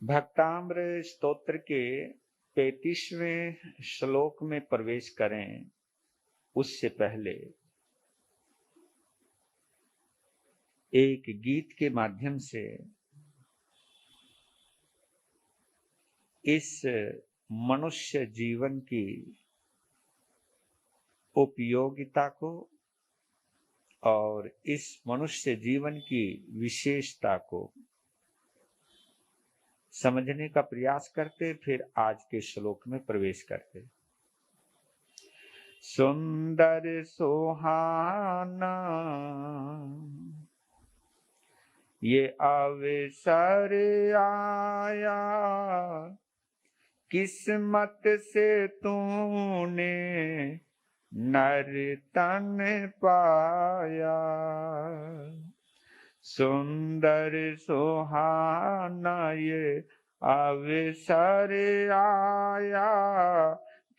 भक्ताम्र स्तोत्र के 35वें श्लोक में प्रवेश करें उससे पहले एक गीत के माध्यम से इस मनुष्य जीवन की उपयोगिता को और इस मनुष्य जीवन की विशेषता को समझने का प्रयास करते, फिर आज के श्लोक में प्रवेश करते। सुंदर सुहाना ये अवसर आया, किस्मत से तूने नर तन पाया। सुंदर सुहाना ये अवसर आया,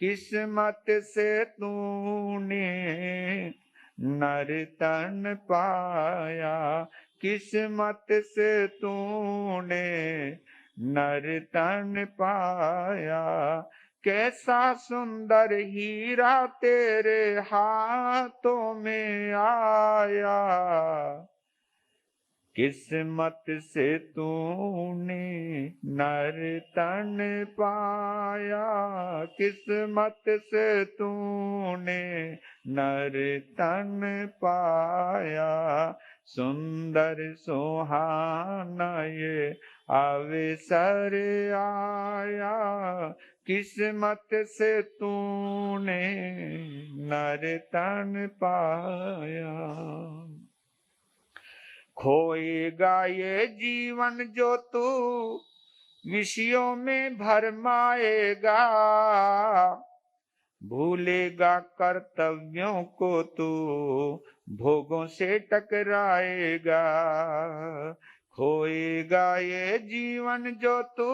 किस्मत से तूने नर तन पाया। किस्मत से तूने नर तन पाया। कैसा सुंदर हीरा तेरे हाथों में आया, किस्मत से तूने नर तन पाया। किस्मत से तूने नर तन पाया। सुंदर सुहाना ये अवसर आया, किस्मत से तूने नर तन पाया। खोएगा ये जीवन जो तू विषयों में भरमाएगा, भूलेगा कर्तव्यों को तू भोगों से टकराएगा। खोएगा ये जीवन जो तू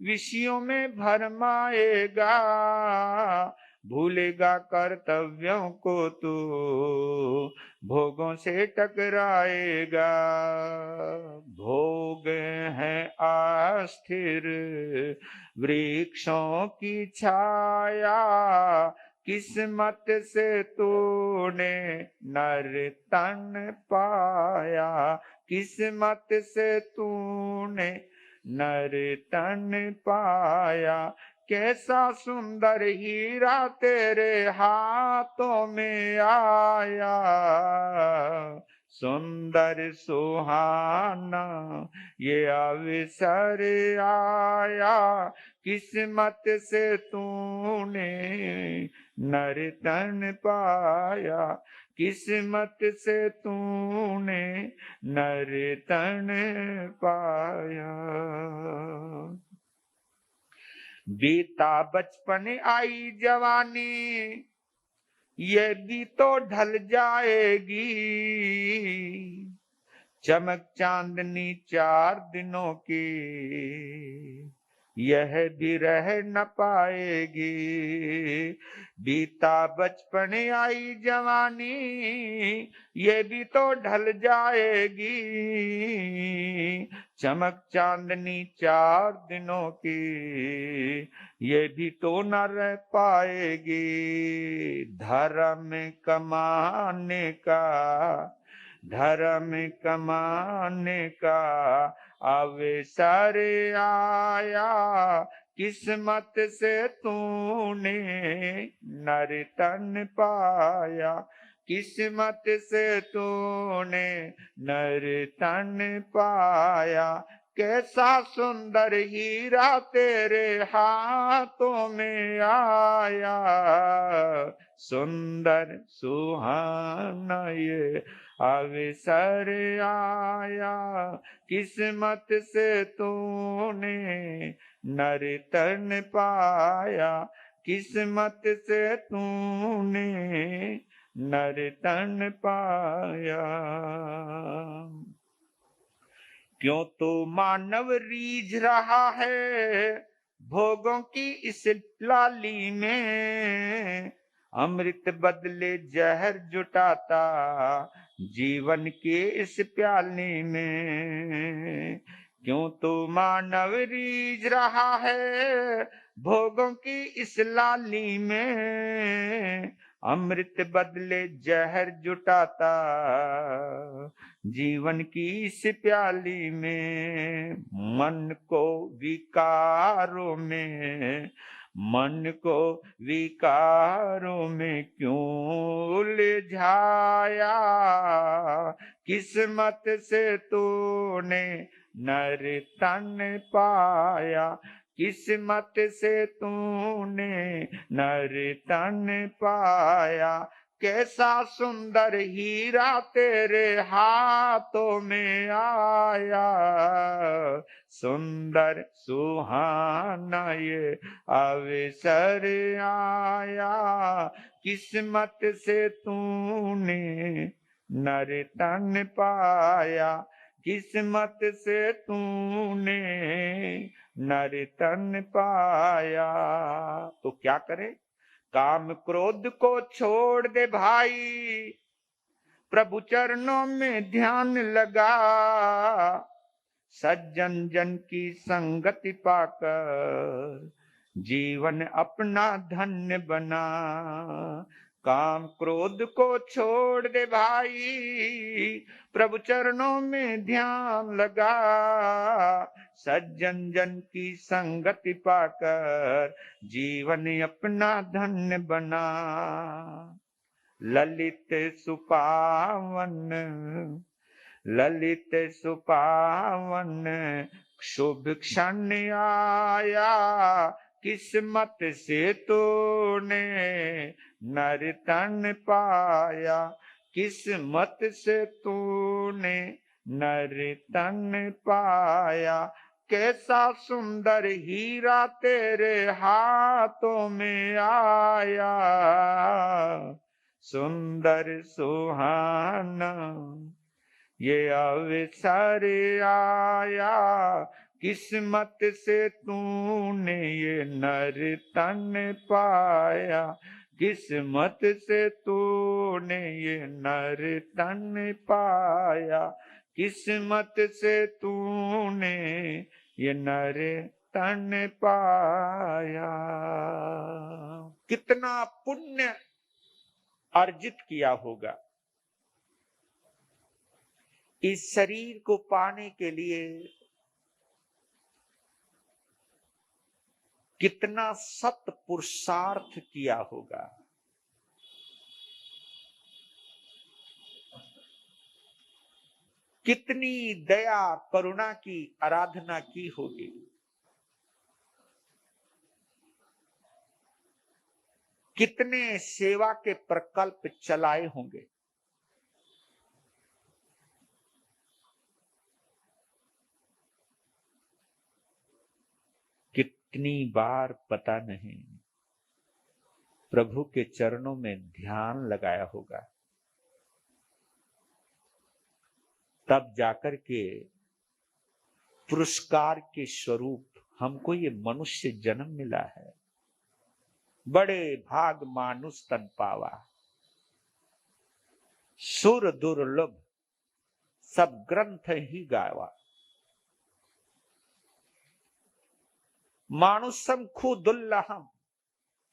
विषयों में भरमाएगा, भूलेगा कर्तव्यों को तू भोगों से टकराएगा। भोग है अस्थिर वृक्षों की छाया, किस्मत से तूने नर तन पाया। किस्मत से तूने नर तन पाया। कैसा सुंदर हीरा तेरे हाथों में आया, सुंदर सुहाना ये अवसर आया, किस्मत से तूने नर तन पाया। किस्मत से तूने नर तन पाया। बीता बचपन आई जवानी, ये भी तो ढल जाएगी। चमक चांदनी 4 दिनों की, यह भी रह न पाएगी। बीता बचपन आई जवानी, ये भी तो ढल जाएगी। चमक चांदनी 4 दिनों की, ये भी तो न रह पाएगी। धर्म कमाने का, धर्म कमाने का अवसर आया, किस्मत से तूने नर तन पाया। किस्मत से तूने नर तन पाया। कैसा सुंदर हीरा तेरे हाथों में आया, सुंदर सुहाना ये अवसर आया, किस्मत से तूने नर तन पाया। किस्मत से तूने नर तन पाया। क्यों तो मानव रीझ रहा है भोगों की इस लाली में, अमृत बदले जहर जुटाता जीवन के इस प्याली में। क्यों तू मानव रीझ रहा है भोगों की इस लाली में, अमृत बदले जहर जुटाता जीवन की इस प्याली में। मन को विकारों में, मन को विकारों में क्यों उलझाया, किस्मत से तूने नर तन पाया, किस्मत से तूने नर तन पाया। कैसा सुंदर हीरा तेरे हाथों में आया, सुंदर सुहाना ये अवसर आया, किस्मत से तूने नर तन पाया, किस्मत से तूने नर तन पाया। तो क्या करे? काम क्रोध को छोड़ दे भाई, प्रभु चरणों में ध्यान लगा, सज्जन जन की संगति पाकर जीवन अपना धन्य बना। काम क्रोध को छोड़ दे भाई, प्रभु चरणों में ध्यान लगा, सज्जन जन की संगति पाकर जीवन अपना धन्य बना। ललित सुपावन, ललित सुपावन शुभ क्षण आया, किस्मत से तूने नर तन पाया, किस्मत से तूने नर तन पाया। कैसा सुंदर हीरा तेरे हाथों में आया, सुंदर सुहाना ये अवसर आया, किस्मत से तूने ये नर तन पाया, किस्मत से तूने ये नर तन पाया, किस्मत से तूने ये नर तन पाया। कितना पुण्य अर्जित किया होगा इस शरीर को पाने के लिए, कितना सत पुरुषार्थ किया होगा। कितनी दया करुणा की आराधना की होगी। कितने सेवा के प्रकल्प चलाए होंगे। कितनी बार पता नहीं प्रभु के चरणों में ध्यान लगाया होगा, तब जाकर के पुरस्कार के स्वरूप हमको ये मनुष्य जन्म मिला है। बड़े भाग मानुष तन पावा, सुर दुर्लभ सब ग्रंथ ही गावा। मानुषम खु दुल्लहम,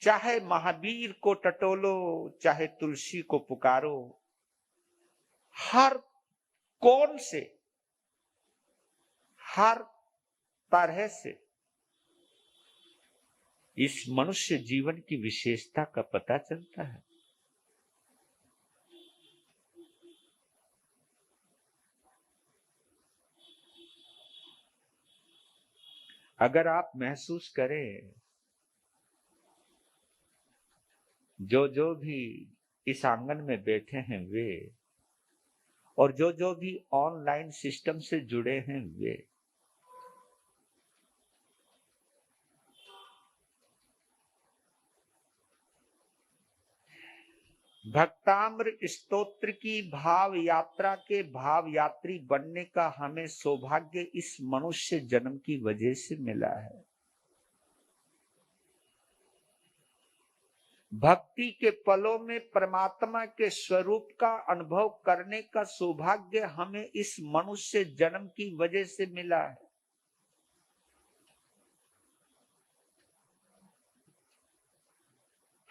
चाहे महावीर को टटोलो, चाहे तुलसी को पुकारो, हर कौन से, हर तरह से इस मनुष्य जीवन की विशेषता का पता चलता है। अगर आप महसूस करें, जो भी इस आंगन में बैठे हैं वे, और जो भी ऑनलाइन सिस्टम से जुड़े हैं वे, भक्ताम्र स्तोत्र की भाव यात्रा के भाव यात्री बनने का हमें सौभाग्य इस मनुष्य जन्म की वजह से मिला है। भक्ति के पलों में परमात्मा के स्वरूप का अनुभव करने का सौभाग्य हमें इस मनुष्य जन्म की वजह से मिला है।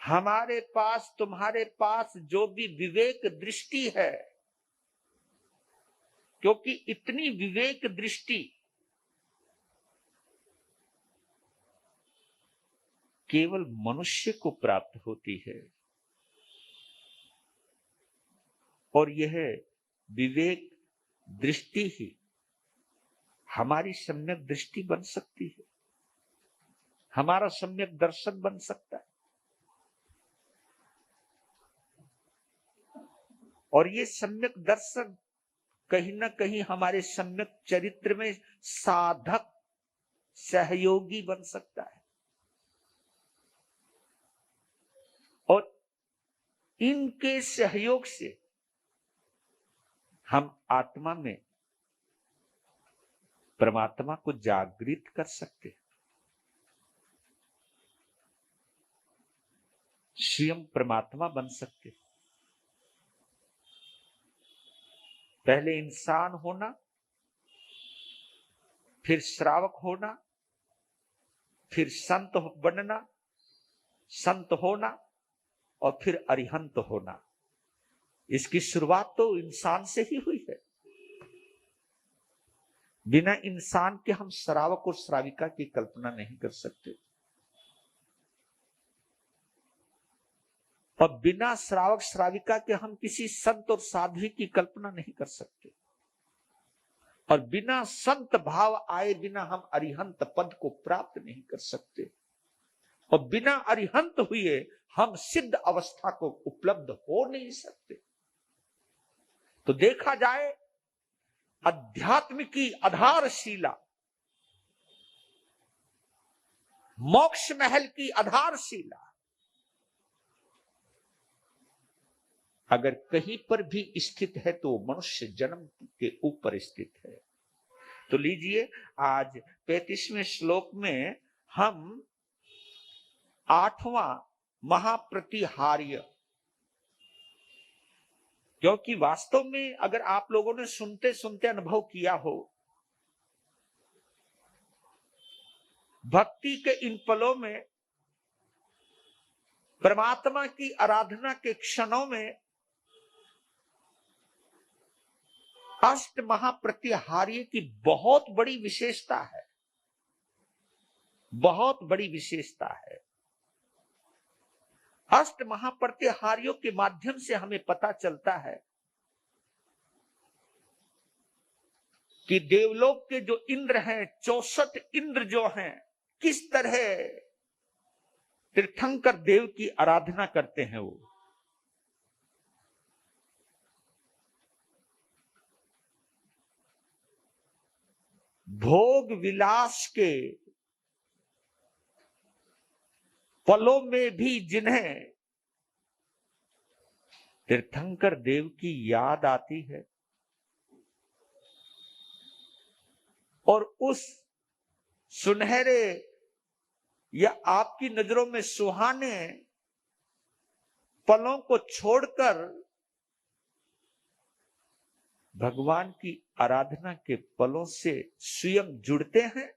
हमारे पास, तुम्हारे पास जो भी विवेक दृष्टि है, क्योंकि इतनी विवेक दृष्टि केवल मनुष्य को प्राप्त होती है, और यह विवेक दृष्टि ही हमारी सम्यक दृष्टि बन सकती है, हमारा सम्यक दर्शन बन सकता है। और ये सम्यक दर्शन कहीं ना कहीं हमारे सम्यक चरित्र में साधक सहयोगी बन सकता है, और इनके सहयोग से हम आत्मा में परमात्मा को जागृत कर सकते हैं, स्वयं परमात्मा बन सकते हैं। पहले इंसान होना, फिर श्रावक होना, फिर संत बनना, संत होना, और फिर अरिहंत होना। इसकी शुरुआत तो इंसान से ही हुई है। बिना इंसान के हम श्रावक और श्राविका की कल्पना नहीं कर सकते, और बिना श्रावक श्राविका के हम किसी संत और साध्वी की कल्पना नहीं कर सकते, और बिना संत भाव आए बिना हम अरिहंत पद को प्राप्त नहीं कर सकते, और बिना अरिहंत हुए हम सिद्ध अवस्था को उपलब्ध हो नहीं सकते। तो देखा जाए, अध्यात्म की आधारशिला, मोक्ष महल की आधारशिला अगर कहीं पर भी स्थित है तो मनुष्य जन्म के ऊपर स्थित है। तो लीजिए, आज 35वें श्लोक में हम 8वां महाप्रतिहार्य, क्योंकि वास्तव में अगर आप लोगों ने सुनते सुनते अनुभव किया हो, भक्ति के इन पलों में, परमात्मा की आराधना के क्षणों में अष्ट महाप्रतिहार्य की बहुत बड़ी विशेषता है, बहुत बड़ी विशेषता है। अष्ट महाप्रतिहार्यों के माध्यम से हमें पता चलता है कि देवलोक के जो इंद्र हैं, 64 इंद्र जो हैं, किस तरह तीर्थंकर देव की आराधना करते हैं। वो भोग विलास के पलों में भी जिन्हें तीर्थंकर देव की याद आती है, और उस सुनहरे या आपकी नजरों में सुहाने पलों को छोड़कर भगवान की आराधना के पलों से स्वयं जुड़ते हैं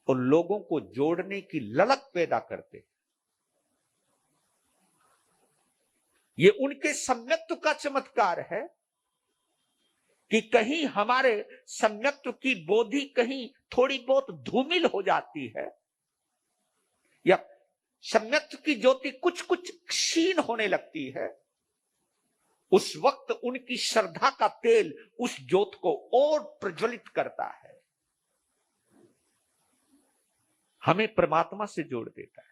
और लोगों को जोड़ने की ललक पैदा करते हैं। ये उनके सम्यक्त्व का चमत्कार है कि कहीं हमारे सम्यक्त्व की बोधि कहीं थोड़ी बहुत धूमिल हो जाती है, या सम्यक्त्व की ज्योति कुछ कुछ क्षीण होने लगती है, उस वक्त उनकी श्रद्धा का तेल उस ज्योत को और प्रज्वलित करता है, हमें परमात्मा से जोड़ देता है।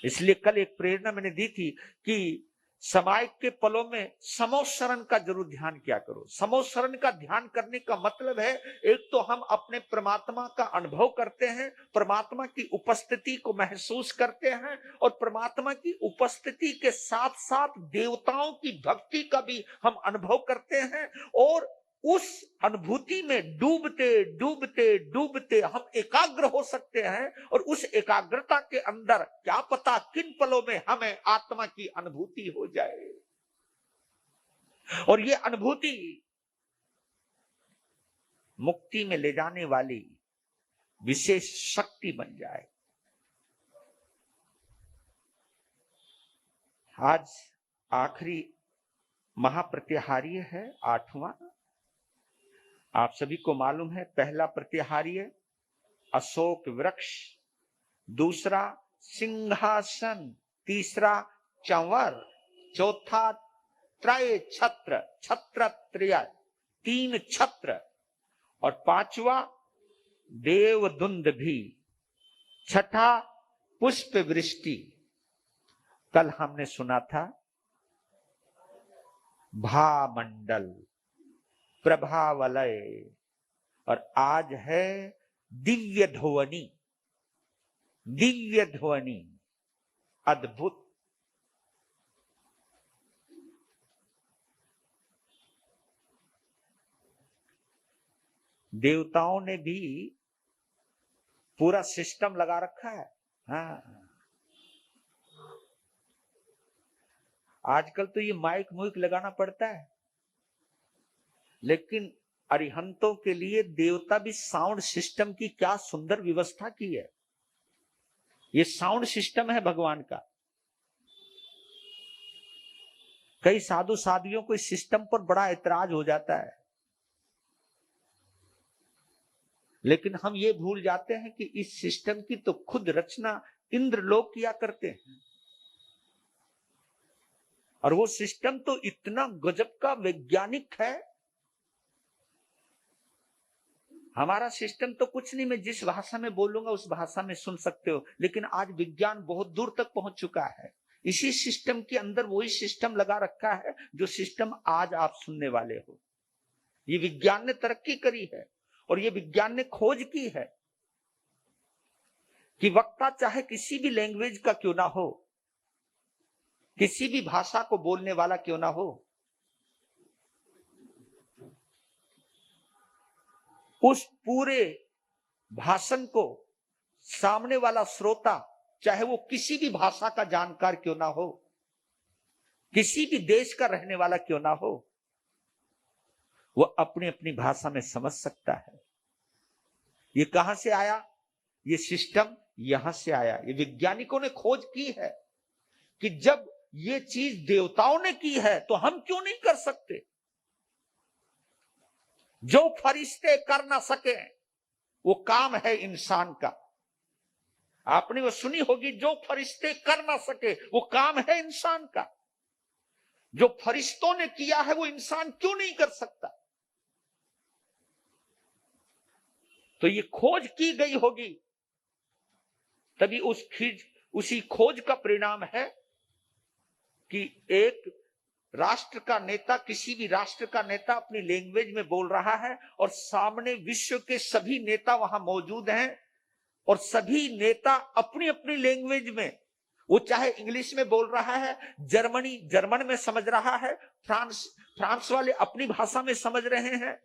इसलिए कल एक प्रेरणा मैंने दी थी कि समाज के पलों में समोशरण का जरूर ध्यान किया करो। समोशरण का ध्यान करने का मतलब है, एक तो हम अपने परमात्मा का अनुभव करते हैं, परमात्मा की उपस्थिति को महसूस करते हैं, और परमात्मा की उपस्थिति के साथ साथ देवताओं की भक्ति का भी हम अनुभव करते हैं, और उस अनुभूति में डूबते डूबते डूबते हम एकाग्र हो सकते हैं, और उस एकाग्रता के अंदर क्या पता किन पलों में हमें आत्मा की अनुभूति हो जाए, और ये अनुभूति मुक्ति में ले जाने वाली विशेष शक्ति बन जाए। आज आखिरी महाप्रत्याहार्य है, 8वां। आप सभी को मालूम है, पहला प्रत्याहार्य अशोक वृक्ष, दूसरा सिंहासन, तीसरा चंवर, चौथा त्रय छत्र, छत्र त्रय, 3 छत्र, और 5वां देवदुंद भी, 6ठा पुष्प वृष्टि। कल हमने सुना था भामंडल, प्रभावलय, और आज है दिव्य ध्वनि। दिव्य ध्वनि अद्भुत। देवताओं ने भी पूरा सिस्टम लगा रखा है। हाँ, आजकल तो ये माइक मुइक लगाना पड़ता है, लेकिन अरिहंतों के लिए देवता भी साउंड सिस्टम की क्या सुंदर व्यवस्था की है। ये साउंड सिस्टम है भगवान का। कई साधु साधियों को इस सिस्टम पर बड़ा ऐतराज हो जाता है, लेकिन हम ये भूल जाते हैं कि इस सिस्टम की तो खुद रचना इंद्र लोग किया करते हैं। और वो सिस्टम तो इतना गजब का वैज्ञानिक है। हमारा सिस्टम तो कुछ नहीं, मैं जिस भाषा में बोलूंगा उस भाषा में सुन सकते हो, लेकिन आज विज्ञान बहुत दूर तक पहुंच चुका है। इसी सिस्टम के अंदर वही सिस्टम लगा रखा है जो सिस्टम आज आप सुनने वाले हो। ये विज्ञान ने तरक्की करी है, और ये विज्ञान ने खोज की है कि वक्ता चाहे किसी भी लैंग्वेज का क्यों ना हो, किसी भी भाषा को बोलने वाला क्यों ना हो, उस पूरे भाषण को सामने वाला श्रोता, चाहे वो किसी भी भाषा का जानकार क्यों ना हो, किसी भी देश का रहने वाला क्यों ना हो, वो अपनी अपनी भाषा में समझ सकता है। ये कहां से आया? ये सिस्टम यहां से आया। ये वैज्ञानिकों ने खोज की है कि जब ये चीज देवताओं ने की है तो हम क्यों नहीं कर सकते। जो फरिश्ते कर ना सके वो काम है इंसान का। आपने वो सुनी होगी, जो फरिश्ते कर ना सके वो काम है इंसान का। जो फरिश्तों ने किया है वो इंसान क्यों नहीं कर सकता। तो ये खोज की गई होगी, तभी उसी खोज का परिणाम है कि एक राष्ट्र का नेता, किसी भी राष्ट्र का नेता अपनी लैंग्वेज में बोल रहा है और सामने विश्व के सभी नेता वहां मौजूद हैं, और सभी नेता अपनी अपनी लैंग्वेज में, वो चाहे इंग्लिश में बोल रहा है, जर्मन में समझ रहा है, फ्रांस वाले अपनी भाषा में समझ रहे हैं,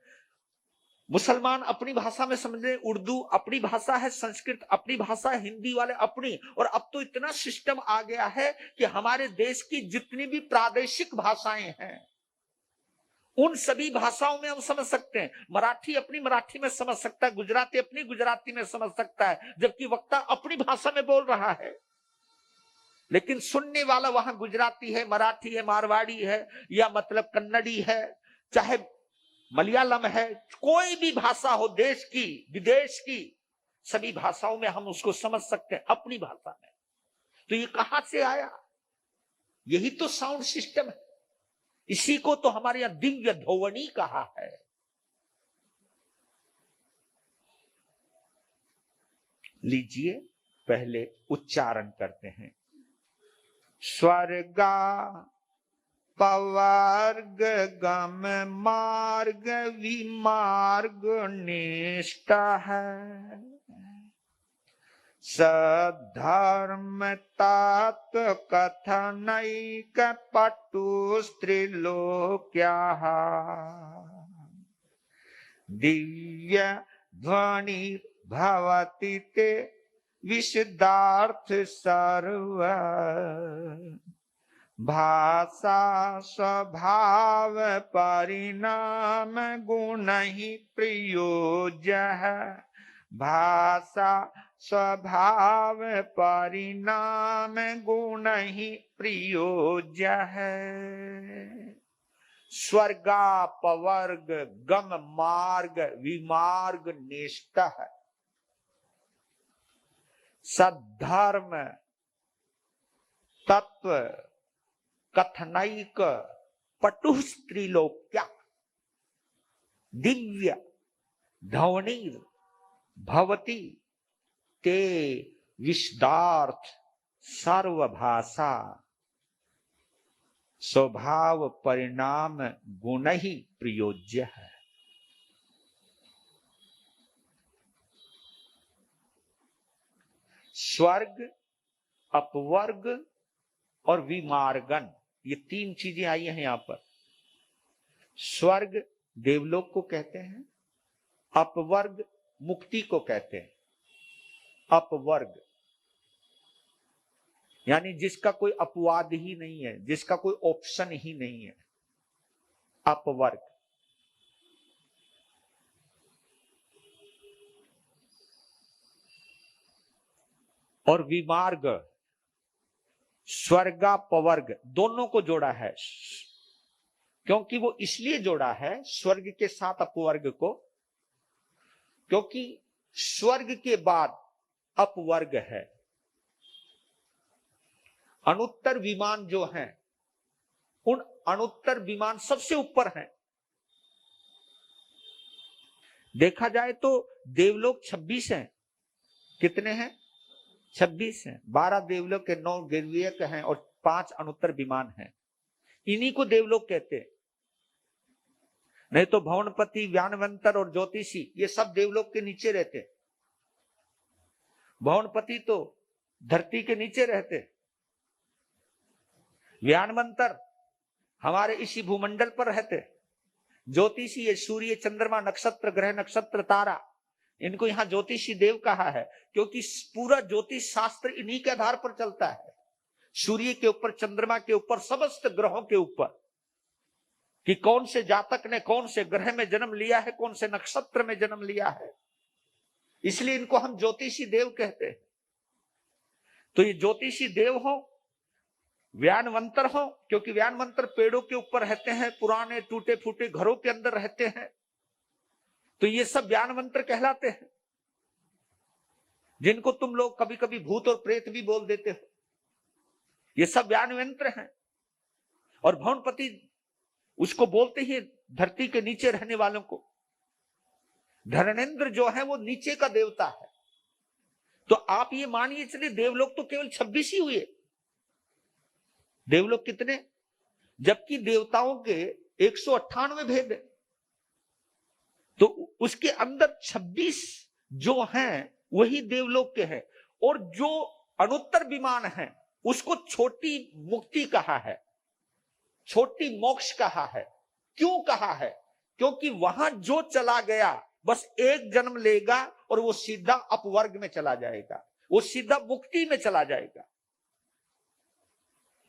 मुसलमान अपनी भाषा में समझ रहे, उर्दू अपनी भाषा है, संस्कृत अपनी भाषा है, हिंदी वाले अपनी। और अब तो इतना सिस्टम आ गया है कि हमारे देश की जितनी भी प्रादेशिक भाषाएं हैं उन सभी भाषाओं में हम समझ सकते हैं। मराठी अपनी मराठी में समझ सकता है, गुजराती अपनी गुजराती में समझ सकता है, जबकि वक्ता अपनी भाषा में बोल रहा है, लेकिन सुनने वाला वहां गुजराती है, मराठी है, मारवाड़ी है, या मतलब कन्नड़ी है, चाहे मलयालम है, कोई भी भाषा हो, देश की विदेश की, सभी भाषाओं में हम उसको समझ सकते हैं अपनी भाषा में। तो ये कहां से आया? यही तो साउंड सिस्टम है। इसी को तो हमारे यहां दिव्य ध्वनि कहा है। लीजिए, पहले उच्चारण करते हैं। स्वर्गा पवर्ग गम मार्ग विमार्ग निष्ठ है, सधर्म तात कथनैक पटु स्त्रीलोक्या, दिव्य ध्वनि भवति ते विशदार्थ सर्व, भाषा स्वभाव परिणाम गुण ही प्रयोज्य है, भाषा स्वभाव परिणाम गुण ही प्रयोज्य है। स्वर्गापवर्ग गम मार्ग विमार्ग निष्ठ है। सद्धर्म तत्व कथनैक पटु स्त्रीलोक्या दिव्य धवनीर भवती ते विशदार्थ सर्वभाषा स्वभाव परिणाम गुण ही प्रयोज्य है। स्वर्ग अपवर्ग और विमार्गन, ये तीन चीजें आई हैं यहां पर। स्वर्ग देवलोक को कहते हैं, अपवर्ग मुक्ति को कहते हैं। अपवर्ग यानी जिसका कोई अपवाद ही नहीं है, जिसका कोई ऑप्शन ही नहीं है, अपवर्ग। और विमार्ग स्वर्गापवर्ग दोनों को जोड़ा है, क्योंकि वो इसलिए जोड़ा है स्वर्ग के साथ अपवर्ग को, क्योंकि स्वर्ग के बाद अपवर्ग है। अनुत्तर विमान जो हैं, उन अनुत्तर विमान सबसे ऊपर हैं। देखा जाए तो देवलोक 26 हैं। कितने हैं? 26 हैं। 12 देवलोक के 9 गिरवीयक हैं और 5 अनुत्तर विमान हैं। इन्हीं को देवलोक कहते हैं। नहीं तो भवनपति, व्यानवंतर और ज्योतिषी ये सब देवलोक के नीचे रहते। भवनपति तो धरती के नीचे रहते, व्यानवंतर हमारे इसी भूमंडल पर रहते, ज्योतिषी ये सूर्य चंद्रमा नक्षत्र ग्रह नक्षत्र तारा, इनको यहां ज्योतिषी देव कहा है, क्योंकि पूरा ज्योतिष शास्त्र इन्हीं के आधार पर चलता है। सूर्य के ऊपर, चंद्रमा के ऊपर, समस्त ग्रहों के ऊपर, कि कौन से जातक ने कौन से ग्रह में जन्म लिया है, कौन से नक्षत्र में जन्म लिया है। इसलिए इनको हम ज्योतिषी देव कहते हैं। तो ये ज्योतिषी देव हो, व्यानवंतर हो, क्योंकि व्यानवंतर पेड़ों के ऊपर रहते हैं, पुराने टूटे फूटे घरों के अंदर रहते हैं, तो ये सब व्यानवंतर कहलाते हैं, जिनको तुम लोग कभी कभी भूत और प्रेत भी बोल देते हो। ये सब व्यानवंतर हैं। और भवनपति उसको बोलते ही धरती के नीचे रहने वालों को। धरणेन्द्र जो है वो नीचे का देवता है। तो आप ये मानिए चलिए देवलोक तो केवल 26 ही हुए। देवलोक कितने? जबकि देवताओं के 198 भेद है, तो उसके अंदर 26 जो हैं वही देवलोक के हैं। और जो अनुत्तर विमान है उसको छोटी मुक्ति कहा है, छोटी मोक्ष कहा है। क्यों कहा है? क्योंकि वहां जो चला गया बस एक जन्म लेगा और वो सीधा अपवर्ग में चला जाएगा, वो सीधा मुक्ति में चला जाएगा।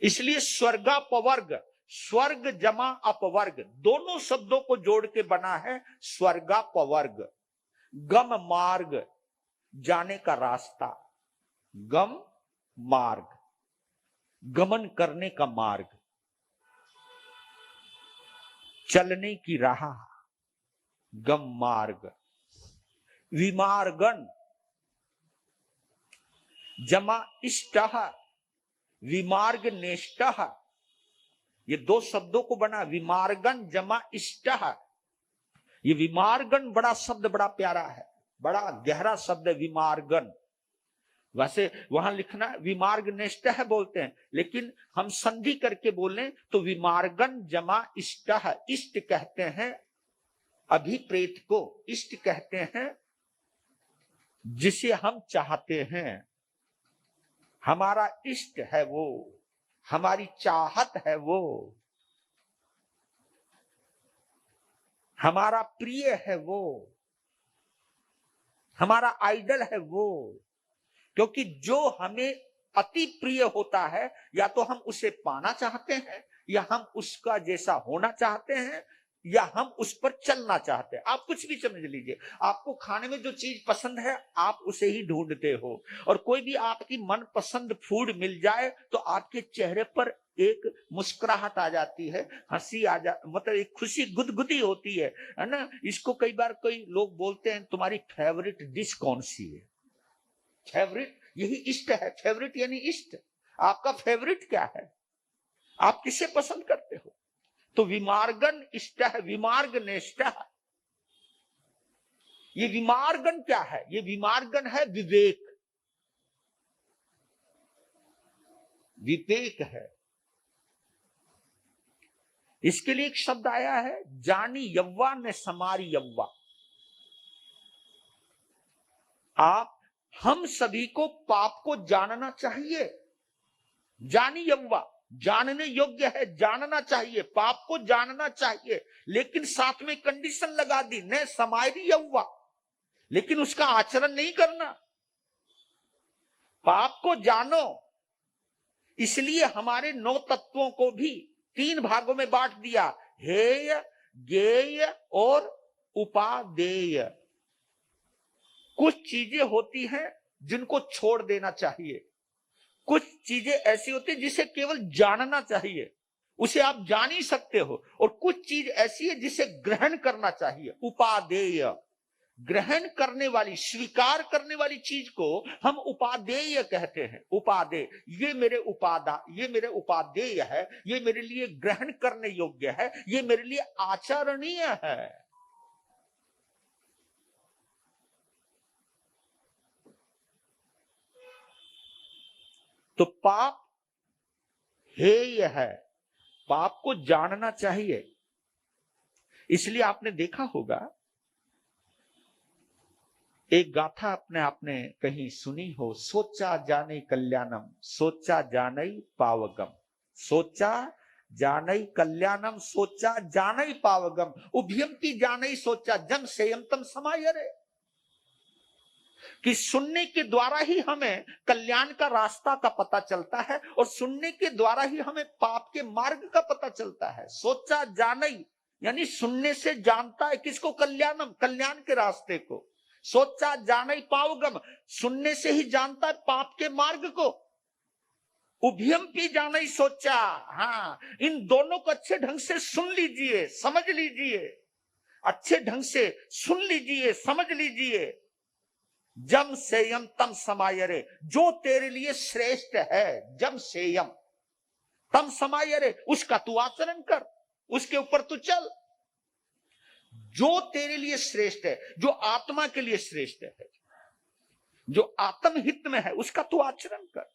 इसलिए स्वर्गापवर्ग, स्वर्ग जमा अपवर्ग, दोनों शब्दों को जोड़ के बना है स्वर्गापवर्ग। गम मार्ग, जाने का रास्ता, गम मार्ग, गमन करने का मार्ग, चलने की राह, गम मार्ग। विमार्गन जमा इष्टः, विमार्ग नेष्टः, ये दो शब्दों को बना विमार्गन जमा इष्टः। ये विमार्गन बड़ा शब्द, बड़ा प्यारा है, बड़ा गहरा शब्द है विमार्गन। वैसे वहां लिखना विमार्ग नेष्ट है बोलते हैं, लेकिन हम संधि करके बोलें तो विमार्गन जमा इष्ट है। इष्ट कहते हैं अभिप्रेत को, इष्ट कहते हैं जिसे हम चाहते हैं। हमारा इष्ट है वो, हमारी चाहत है वो, हमारा प्रिय है वो, हमारा आइडल है वो। क्योंकि जो हमें अति प्रिय होता है, या तो हम उसे पाना चाहते हैं, या हम उसका जैसा होना चाहते हैं, या हम उस पर चलना चाहते हैं। आप कुछ भी समझ लीजिए, आपको खाने में जो चीज पसंद है आप उसे ही ढूंढते हो, और कोई भी आपकी मनपसंद फूड मिल जाए तो आपके चेहरे पर एक मुस्कुराहट आ जाती है, हंसी आ जा मतलब एक खुशी गुदगुदी होती है ना। इसको कई बार कोई लोग बोलते हैं तुम्हारी फेवरेट डिश कौन सी है? फेवरेट यही इष्ट है, फेवरेट यानी इष्ट। आपका फेवरेट क्या है? आप किसे पसंद करते हो? तो विमार्गन इष्ट है, विमार्ग नेष्ट है। ये विमार्गन क्या है? ये विमार्गन है विवेक, विवेक है। इसके लिए एक शब्द आया है, जानी यव्वा ने समारी यव्वा। हम सभी को पाप को जानना चाहिए। जानी यव्वा जानने योग्य है, जानना चाहिए, पाप को जानना चाहिए, लेकिन साथ में कंडीशन लगा दी, न समारी यव्वा, लेकिन उसका आचरण नहीं करना। पाप को जानो, इसलिए हमारे 9 तत्वों को भी 3 भागों में बांट दिया, हेय, गेय और उपादेय। कुछ चीजें होती हैं जिनको छोड़ देना चाहिए, कुछ चीजें ऐसी होती है जिसे केवल जानना चाहिए, उसे आप जान ही सकते हो, और कुछ चीज ऐसी है जिसे ग्रहण करना चाहिए, उपादेय। ग्रहण करने वाली, स्वीकार करने वाली चीज को हम उपादेय कहते हैं। उपादेय, ये मेरे उपादेय है, ये मेरे लिए ग्रहण करने योग्य है, ये मेरे लिए आचरणीय है। तो पाप हेय है, पाप को जानना चाहिए। इसलिए आपने देखा होगा, एक गाथा आपने कहीं सुनी हो, सोचा जाने कल्याणम, सोचा जाने पावगम, सोचा जाने कल्याणम, सोचा जाने पावगम, उभयंती जाने सोचा जम सेयम तम समायरे। कि सुनने के द्वारा ही हमें कल्याण का रास्ता का पता चलता है, और सुनने के द्वारा ही हमें पाप के मार्ग का पता चलता है। सोचा जाने यानी सुनने से जानता है किसको? कल्याणम, कल्याण के रास्ते को। सोचा जाने पावगम, सुनने से ही जानता है पाप के मार्ग को। उभयम भी जाने सोचा, हाँ, इन दोनों को अच्छे ढंग से सुन लीजिए, समझ लीजिए, अच्छे ढंग से सुन लीजिए, समझ लीजिए। जम सेयम तम समायरे, जो तेरे लिए श्रेष्ठ है, जम सेयम तम समायरे, उसका तू आचरण कर, उसके ऊपर तू चल। जो तेरे लिए श्रेष्ठ है, जो आत्मा के लिए श्रेष्ठ है, जो आत्महित में है, उसका तू आचरण कर।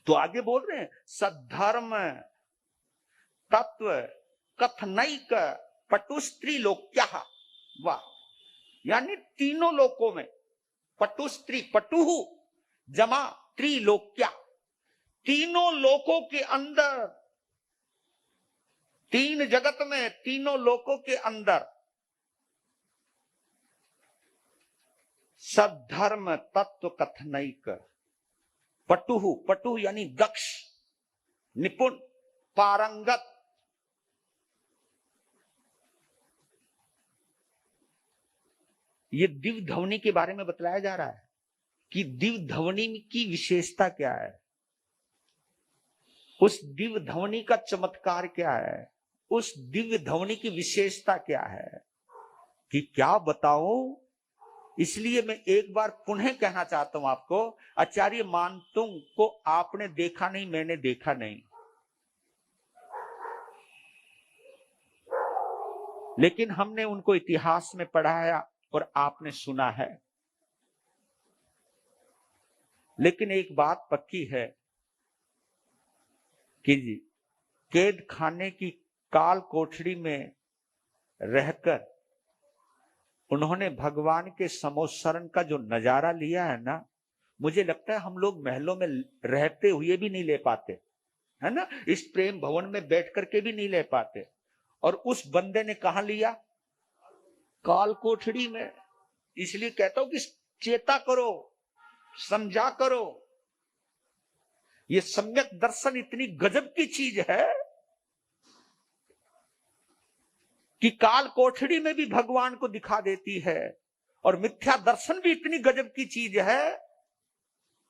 तो आगे बोल रहे हैं, सद्धर्म तत्व कथनैक पटु स्त्री लोक्या। वाह, यानी तीनों लोकों में, पटु स्त्री, पटु जमा त्रिलोक्या, तीनों लोकों के अंदर, 3 जगत में, तीनों लोकों के अंदर सद्धर्म तत्व कथनैक। पटु यानी दक्ष, निपुण, पारंगत। ये दिव्य ध्वनि के बारे में बतलाया जा रहा है कि दिव्य ध्वनि की विशेषता क्या है, उस दिव्य ध्वनि का चमत्कार क्या है, उस दिव्य ध्वनि की विशेषता क्या है, कि क्या बताऊं। इसलिए मैं एक बार पुनः कहना चाहता हूं आपको, आचार्य मानतुंग को आपने देखा नहीं, मैंने देखा नहीं, लेकिन हमने उनको इतिहास में पढ़ाया और आपने सुना है। लेकिन एक बात पक्की है कि कैद खाने की काल कोठरी में रहकर उन्होंने भगवान के समोत्सरण का जो नजारा लिया है ना, मुझे लगता है हम लोग महलों में रहते हुए भी नहीं ले पाते, है ना, इस प्रेम भवन में बैठ करके भी नहीं ले पाते। और उस बंदे ने कहा लिया? काल कोठरी में। इसलिए कहता हूं कि चेता करो, समझा करो। ये सम्यक दर्शन इतनी गजब की चीज है कि काल कोठड़ी में भी भगवान को दिखा देती है। और मिथ्या दर्शन भी इतनी गजब की चीज है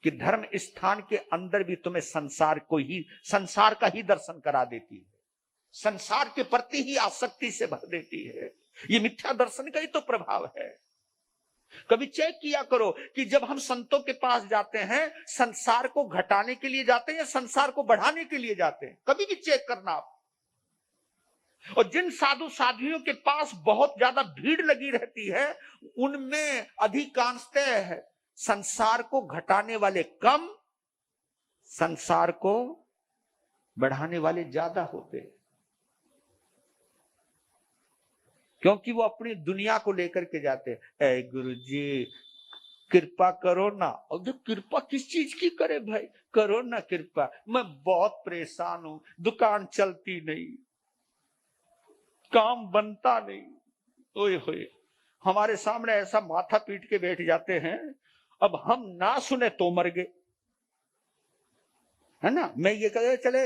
कि धर्म स्थान के अंदर भी तुम्हें संसार का ही दर्शन करा देती है, संसार के प्रति ही आसक्ति से भर देती है। ये मिथ्या दर्शन का ही तो प्रभाव है। कभी चेक किया करो कि जब हम संतों के पास जाते हैं, संसार को घटाने के लिए जाते हैं या संसार को बढ़ाने के लिए जाते हैं? कभी भी चेक करना आप। और जिन साधु साध्वियों के पास बहुत ज्यादा भीड़ लगी रहती है, उनमें अधिकांशतः संसार को घटाने वाले कम, संसार को बढ़ाने वाले ज्यादा होते हैं। क्योंकि वो अपनी दुनिया को लेकर के जाते हैं। ऐ गुरु जी कृपा करो ना। और जो कृपा किस चीज की करे भाई, करो ना कृपा, मैं बहुत परेशान हूं, दुकान चलती नहीं, काम बनता नहीं। ओए होए, हमारे सामने ऐसा माथा पीट के बैठ जाते हैं, अब हम ना सुने तो मर गए, है ना। मैं ये कह चले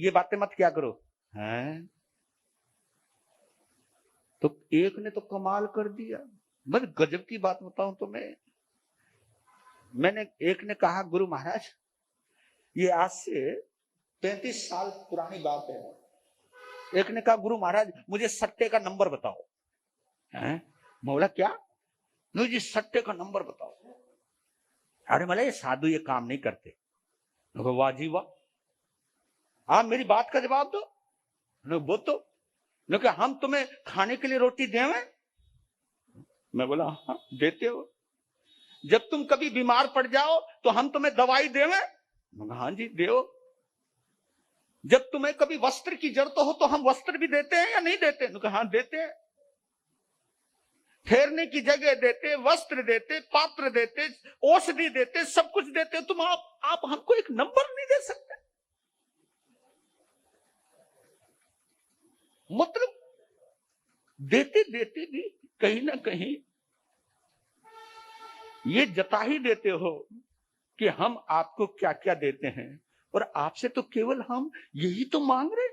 ये बातें मत क्या करो, हैं? तो एक ने तो कमाल कर दिया। मैं गजब की बात बताऊं तो मैंने एक ने कहा, गुरु महाराज ये आज से 35 साल पुरानी बात है। एक ने कहा, गुरु महाराज मुझे सट्टे का नंबर बताओ। हैं? मैं बोला क्या? मुझे सट्टे का नंबर बताओ। अरे मतलब ये साधु ये काम नहीं करते। वाह जी वाह, आप मेरी बात का जवाब दो। वो तो हम तुम्हें खाने के लिए रोटी देवें? मैं बोला हाँ देते हो। जब तुम कभी बीमार पड़ जाओ तो हम तुम्हें दवाई देवें? हाँ जी देओ। जब तुम्हें कभी वस्त्र की जरूरत हो तो हम वस्त्र भी देते हैं या नहीं देते? हाँ देते हैं। फेरने की जगह देते, वस्त्र देते, पात्र देते, औषधि देते, सब कुछ देते। तुम आप हमको एक नंबर नहीं दे सकते? मतलब देते देते भी कहीं ना कहीं ये जता ही देते हो कि हम आपको क्या क्या देते हैं, और आपसे तो केवल हम यही तो मांग रहे।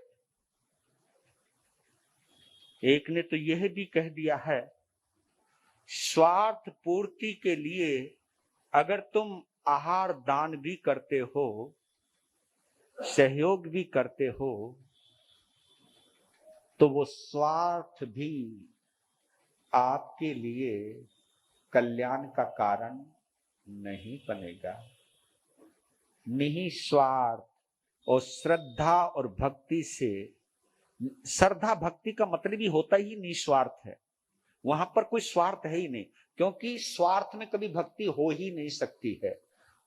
एक ने तो यह भी कह दिया है, स्वार्थ पूर्ति के लिए अगर तुम आहार दान भी करते हो, सहयोग भी करते हो, तो वो स्वार्थ भी आपके लिए कल्याण का कारण नहीं बनेगा। निस्वार्थ और श्रद्धा और भक्ति से, श्रद्धा भक्ति का मतलब ही होता ही निस्वार्थ है। वहां पर कोई स्वार्थ है ही नहीं, क्योंकि स्वार्थ में कभी भक्ति हो ही नहीं सकती है।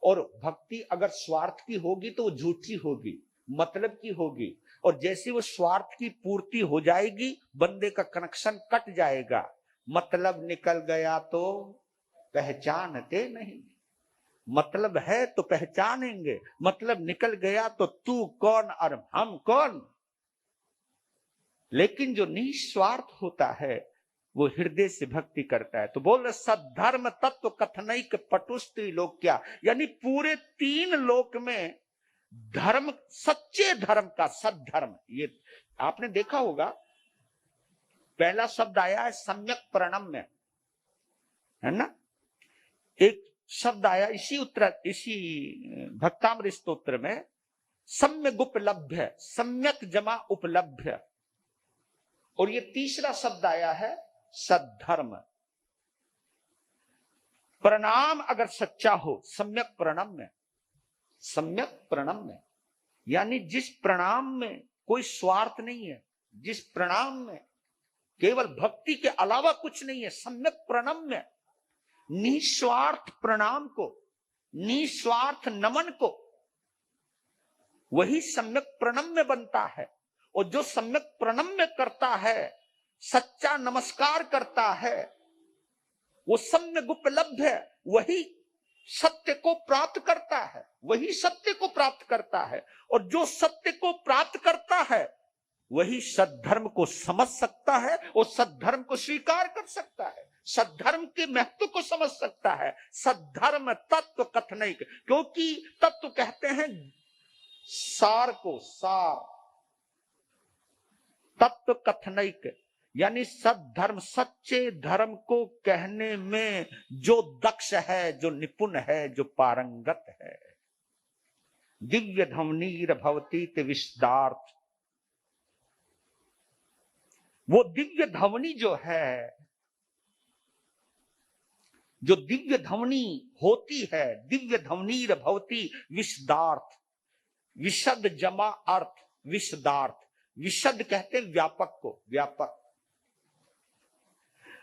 और भक्ति अगर स्वार्थ की होगी तो वो झूठी होगी, मतलब की होगी। और जैसे वो स्वार्थ की पूर्ति हो जाएगी, बंदे का कनेक्शन कट जाएगा। मतलब निकल गया तो पहचानते नहीं, मतलब है तो पहचानेंगे, मतलब निकल गया तो तू कौन और हम कौन। लेकिन जो निस्वार्थ होता है वो हृदय से भक्ति करता है। तो बोल रहे सद्धर्म तत्व कथनैक पटुस्त्री लोक, क्या यानी पूरे 3 लोक में धर्म, सच्चे धर्म का सद्धर्म। ये आपने देखा होगा, पहला शब्द आया है सम्यक प्रणम्य, है ना। एक शब्द आया इसी भक्तामृत स्तोत्र में, सम्यक उपलभ्य, सम्यक जमा उपलभ्य। और ये तीसरा शब्द आया है सद्धर्म। प्रणाम अगर सच्चा हो, सम्यक प्रणम्य, सम्यक प्रणम्य यानी जिस प्रणाम में कोई स्वार्थ नहीं है, जिस प्रणाम में केवल भक्ति के अलावा कुछ नहीं है, सम्यक प्रणम्य, निस्वार्थ प्रणाम को, निस्वार्थ नमन को, वही सम्यक प्रणम्य बनता है। और जो सम्यक प्रणम्य करता है, सच्चा नमस्कार करता है, वो सम्यक उपलब्ध है, वही सत्य को प्राप्त करता है, वही सत्य को प्राप्त करता है। और जो सत्य को प्राप्त करता है वही सद्धर्म को समझ सकता है और सद्धर्म को स्वीकार कर सकता है, सद्धर्म के महत्व को समझ सकता है। सद्धर्म तत्व कथनैक, क्योंकि तत्व कहते हैं सार को, सार, तत्व कथनैक यानी सद्धर्म, सच्चे धर्म को कहने में जो दक्ष है, जो निपुण है, जो पारंगत है। दिव्य ध्वनिर भवतीत विशदार्थ, वो दिव्य ध्वनि जो है, जो दिव्य ध्वनि होती है, दिव्य ध्वनिर भवती विशदार्थ, विशद जमा अर्थ विशदार्थ। विशद कहते हैं व्यापक को, व्यापक।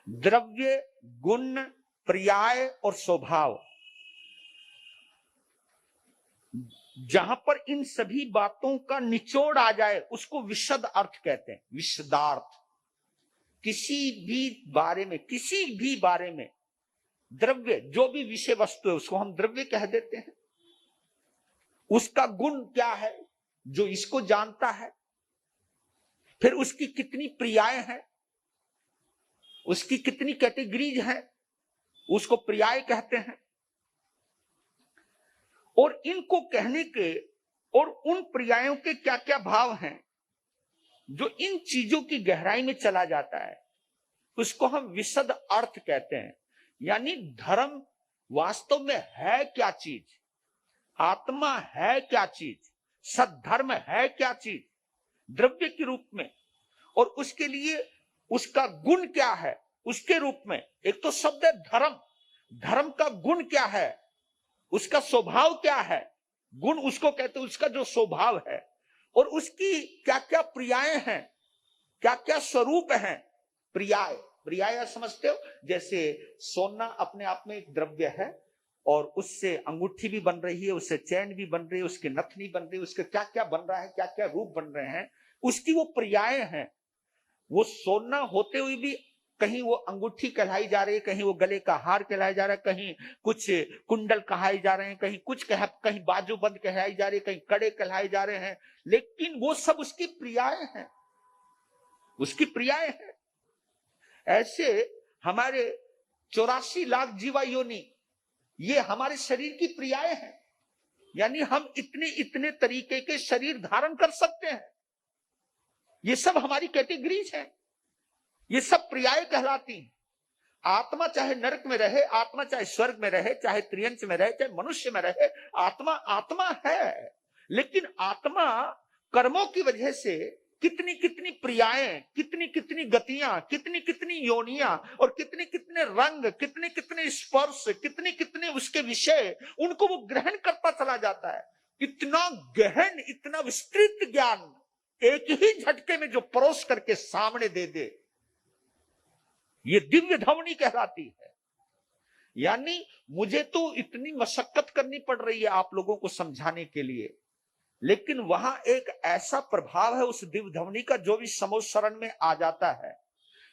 द्रव्य, गुण, पर्याय और स्वभाव, जहां पर इन सभी बातों का निचोड़ आ जाए उसको विशद अर्थ कहते हैं, विशदार्थ। किसी भी बारे में द्रव्य, जो भी विषय वस्तु है उसको हम द्रव्य कह देते हैं। उसका गुण क्या है, जो इसको जानता है। फिर उसकी कितनी पर्याय है, उसकी कितनी कैटेगरीज है, उसको पर्याय कहते हैं। और इनको कहने के और उन पर्यायों के क्या क्या भाव हैं, जो इन चीजों की गहराई में चला जाता है, उसको हम विशद अर्थ कहते हैं। यानी धर्म वास्तव में है क्या चीज, आत्मा है क्या चीज, सद्धर्म है क्या चीज द्रव्य के रूप में, और उसके लिए उसका गुण क्या है उसके रूप में। एक तो शब्द है धर्म, धर्म का गुण क्या है, उसका स्वभाव क्या है, गुण उसको कहते हैं, उसका जो स्वभाव है, और उसकी क्या क्या पर्याय हैं, क्या क्या स्वरूप हैं। पर्याय, पर्याय समझते हो, जैसे सोना अपने आप में एक द्रव्य है और उससे अंगूठी भी बन रही है, उससे चैन भी बन रही है, उसकी नथनी बन रही है, उसके क्या क्या बन रहा है, क्या क्या रूप बन रहे हैं, उसकी वो पर्याय हैं। वो सोना होते हुए भी कहीं वो अंगूठी कहलाई जा रही है, कहीं वो गले का हार कहलाया जा रहा है, कहीं कुछ कुंडल कहाए जा रहे हैं, कहीं कुछ कहीं बाजूबंद कहलाई जा रही है, कहीं कड़े कहलाए जा रहे हैं, लेकिन वो सब उसकी पर्याय हैं, उसकी पर्याय है। ऐसे हमारे 84 लाख जीवा योनि, ये हमारे शरीर की पर्याय है। यानी हम इतने इतने तरीके के शरीर धारण कर सकते हैं। ये सब हमारी कैटेगरीज हैं, ये सब पर्याय कहलाती हैं। आत्मा चाहे नरक में रहे, आत्मा चाहे स्वर्ग में रहे, चाहे त्रियंच में रहे, चाहे मनुष्य में रहे, आत्मा आत्मा है। लेकिन आत्मा कर्मों की वजह से कितनी कितनी पर्यायें, कितनी कितनी गतियां, कितनी कितनी योनियां और कितने कितने रंग, कितने कितने स्पर्श, कितने कितने उसके विषय, उनको वो ग्रहण करता चला जाता है। इतना गहन, इतना विस्तृत ज्ञान एक ही झटके में जो परोस करके सामने दे दे, ये दिव्य ध्वनि कहलाती है। यानी मुझे तो इतनी मशक्कत करनी पड़ रही है आप लोगों को समझाने के लिए, लेकिन वहां एक ऐसा प्रभाव है उस दिव्य ध्वनि का, जो भी समोस शरण में आ जाता है,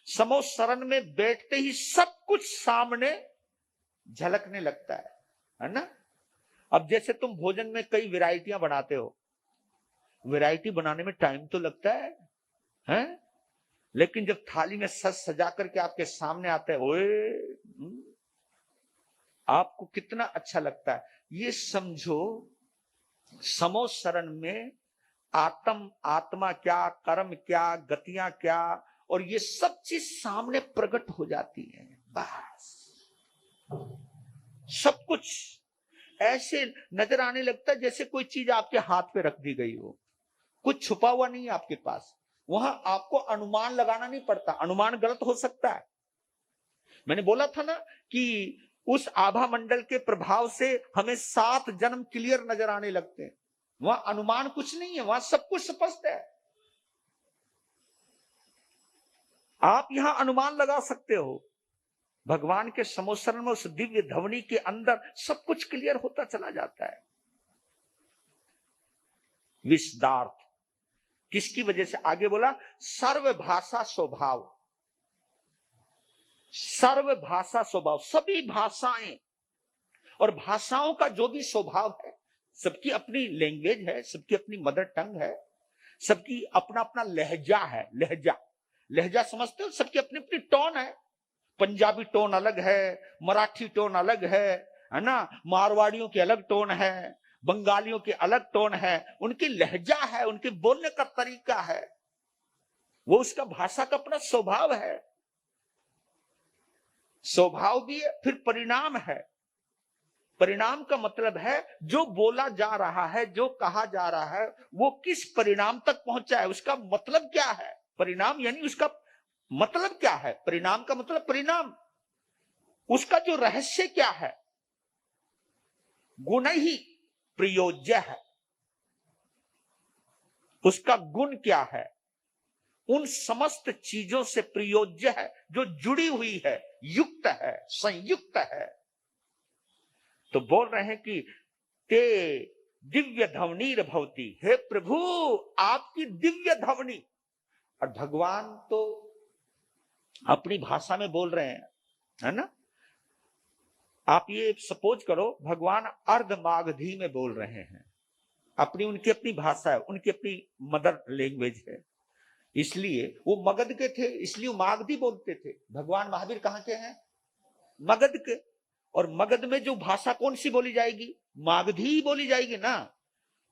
समोस शरण में बैठते ही सब कुछ सामने झलकने लगता है ना। अब जैसे तुम भोजन में कई वैरायटियां बनाते हो, वैरायटी बनाने में टाइम तो लगता है? लेकिन जब थाली में सज सजा करके आपके सामने आता है, ओए, आपको कितना अच्छा लगता है। ये समझो समोस शरण में आत्मा क्या, कर्म क्या, गतियां क्या, और ये सब चीज सामने प्रकट हो जाती है। बस सब कुछ ऐसे नजर आने लगता है जैसे कोई चीज आपके हाथ पे रख दी गई हो, कुछ छुपा हुआ नहीं है आपके पास। वहां आपको अनुमान लगाना नहीं पड़ता, अनुमान गलत हो सकता है। मैंने बोला था ना कि उस आभा मंडल के प्रभाव से हमें 7 जन्म क्लियर नजर आने लगते हैं। वहां अनुमान कुछ नहीं है, वहां सब कुछ स्पष्ट है। आप यहां अनुमान लगा सकते हो। भगवान के समोसरण में, उस दिव्य ध्वनि के अंदर सब कुछ क्लियर होता चला जाता है। विशदार्थ किसकी वजह से? आगे बोला सर्वभाषा स्वभाव, सर्वभाषा स्वभाव, सभी भाषाएं और भाषाओं का जो भी स्वभाव है, सबकी अपनी लैंग्वेज है, सबकी अपनी मदर टंग है, सबकी अपना अपना लहजा है। लहजा, लहजा समझते हो? सबकी अपनी अपनी टोन है। पंजाबी टोन अलग है, मराठी टोन अलग है ना, मारवाड़ियों की अलग टोन है, बंगालियों की अलग टोन है, उनकी लहजा है, उनके बोलने का तरीका है। वो उसका भाषा का अपना स्वभाव है, स्वभाव भी है, फिर परिणाम है। परिणाम का मतलब है जो बोला जा रहा है, जो कहा जा रहा है, वो किस परिणाम तक पहुंचा है, उसका मतलब क्या है। परिणाम यानी उसका मतलब क्या है, परिणाम का मतलब परिणाम, उसका जो रहस्य क्या है। गुण ही प्रयोज्य है, उसका गुण क्या है, उन समस्त चीजों से प्रयोज्य है, जो जुड़ी हुई है, युक्त है, संयुक्त है। तो बोल रहे हैं कि ते दिव्य ध्वनि भवती, हे प्रभु आपकी दिव्य ध्वनि। और भगवान तो अपनी भाषा में बोल रहे हैं, है ना। आप ये सपोज करो भगवान अर्ध मागधी में बोल रहे हैं, अपनी उनकी अपनी भाषा है, उनकी अपनी मदर लैंग्वेज है, इसलिए वो मगध के थे, इसलिए वो मागधी बोलते थे। भगवान महावीर कहाँ के हैं, मगध के। और मगध में जो भाषा कौन सी बोली जाएगी, मागधी ही बोली जाएगी ना,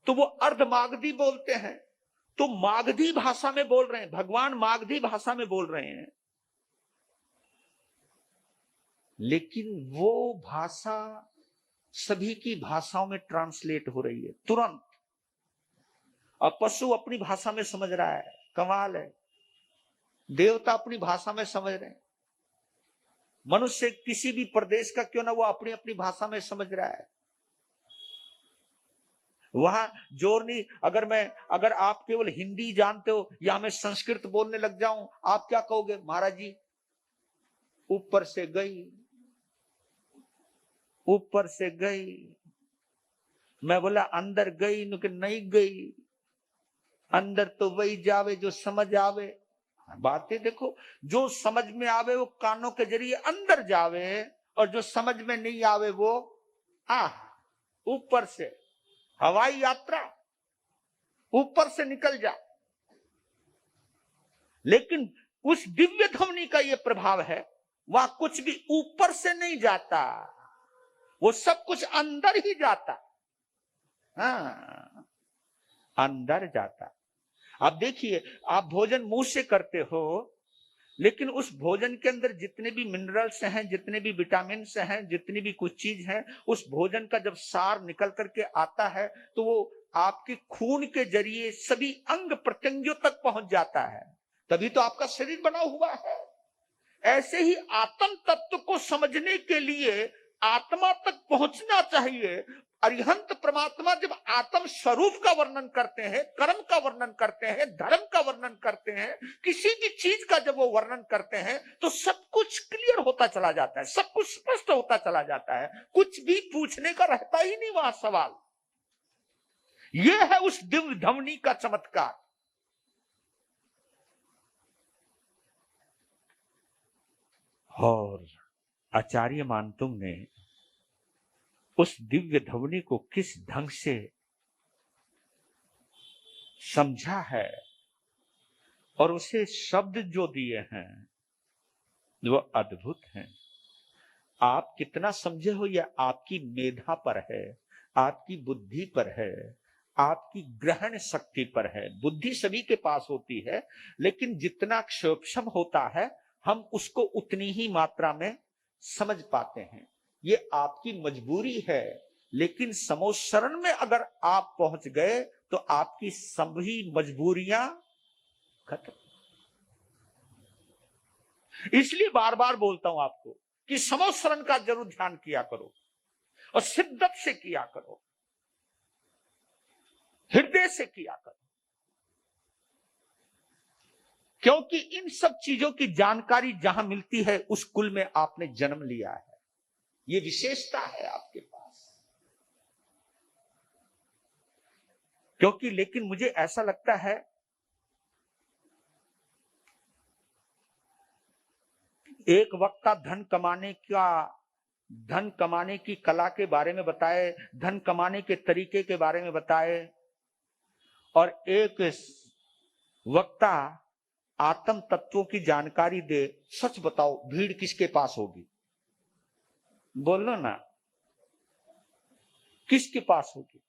तो वो अर्ध मागधी बोलते हैं। तो मागधी भाषा में बोल रहे हैं, भगवान मागधी भाषा में बोल रहे हैं, लेकिन वो भाषा सभी की भाषाओं में ट्रांसलेट हो रही है तुरंत। अब पशु अपनी भाषा में समझ रहा है, कमाल है। देवता अपनी भाषा में समझ रहे हैं, मनुष्य किसी भी प्रदेश का क्यों ना, वो अपनी अपनी भाषा में समझ रहा है। वहां जोर नहीं, अगर आप केवल हिंदी जानते हो या मैं संस्कृत बोलने लग जाऊं, आप क्या कहोगे, महाराज जी ऊपर से गई, ऊपर से गई। मैं बोला अंदर गई, नहीं गई, अंदर तो वही जावे जो समझ आवे। बातें देखो, जो समझ में आवे वो कानों के जरिए अंदर जावे, और जो समझ में नहीं आवे वो ऊपर से हवाई यात्रा, ऊपर से निकल जा। लेकिन उस दिव्य ध्वनि का ये प्रभाव है, वह कुछ भी ऊपर से नहीं जाता, वो सब कुछ अंदर ही जाता, हाँ अंदर जाता। आप देखिए, आप भोजन मुंह से करते हो, लेकिन उस भोजन के अंदर जितने भी मिनरल्स हैं, जितने भी विटामिन हैं, जितनी भी कुछ चीज है, उस भोजन का जब सार निकल करके आता है तो वो आपके खून के जरिए सभी अंग प्रत्यंगों तक पहुंच जाता है, तभी तो आपका शरीर बना हुआ है। ऐसे ही आत्म तत्व को समझने के लिए आत्मा तक पहुंचना चाहिए। अरिहंत परमात्मा जब आत्म स्वरूप का वर्णन करते हैं, कर्म का वर्णन करते हैं, धर्म का वर्णन करते हैं, किसी भी चीज का जब वो वर्णन करते हैं, तो सब कुछ क्लियर होता चला जाता है, सब कुछ स्पष्ट होता चला जाता है, कुछ भी पूछने का रहता ही नहीं वहां सवाल। यह है उस दिव्य ध्वनि का चमत्कार। और आचार्य मानतुंग ने उस दिव्य ध्वनि को किस ढंग से समझा है, और उसे शब्द जो दिए हैं वो अद्भुत हैं। आप कितना समझे हो यह आपकी मेधा पर है, आपकी बुद्धि पर है, आपकी ग्रहण शक्ति पर है। बुद्धि सभी के पास होती है, लेकिन जितना क्षोभम होता है हम उसको उतनी ही मात्रा में समझ पाते हैं। ये आपकी मजबूरी है, लेकिन समोशरण में अगर आप पहुंच गए तो आपकी सभी मजबूरियां खत्म। इसलिए बार बार बोलता हूं आपको कि समोशरण का जरूर ध्यान किया करो, और शिद्दत से किया करो, हृदय से किया करो, क्योंकि इन सब चीजों की जानकारी जहां मिलती है उस कुल में आपने जन्म लिया है, ये विशेषता है आपके पास। क्योंकि लेकिन मुझे ऐसा लगता है एक वक्ता धन कमाने की कला के बारे में बताए, धन कमाने के तरीके के बारे में बताए, और एक वक्ता आत्म तत्वों की जानकारी दे। सच बताओ भीड़ किसके पास होगी, बोलो ना, किसके पास होगी?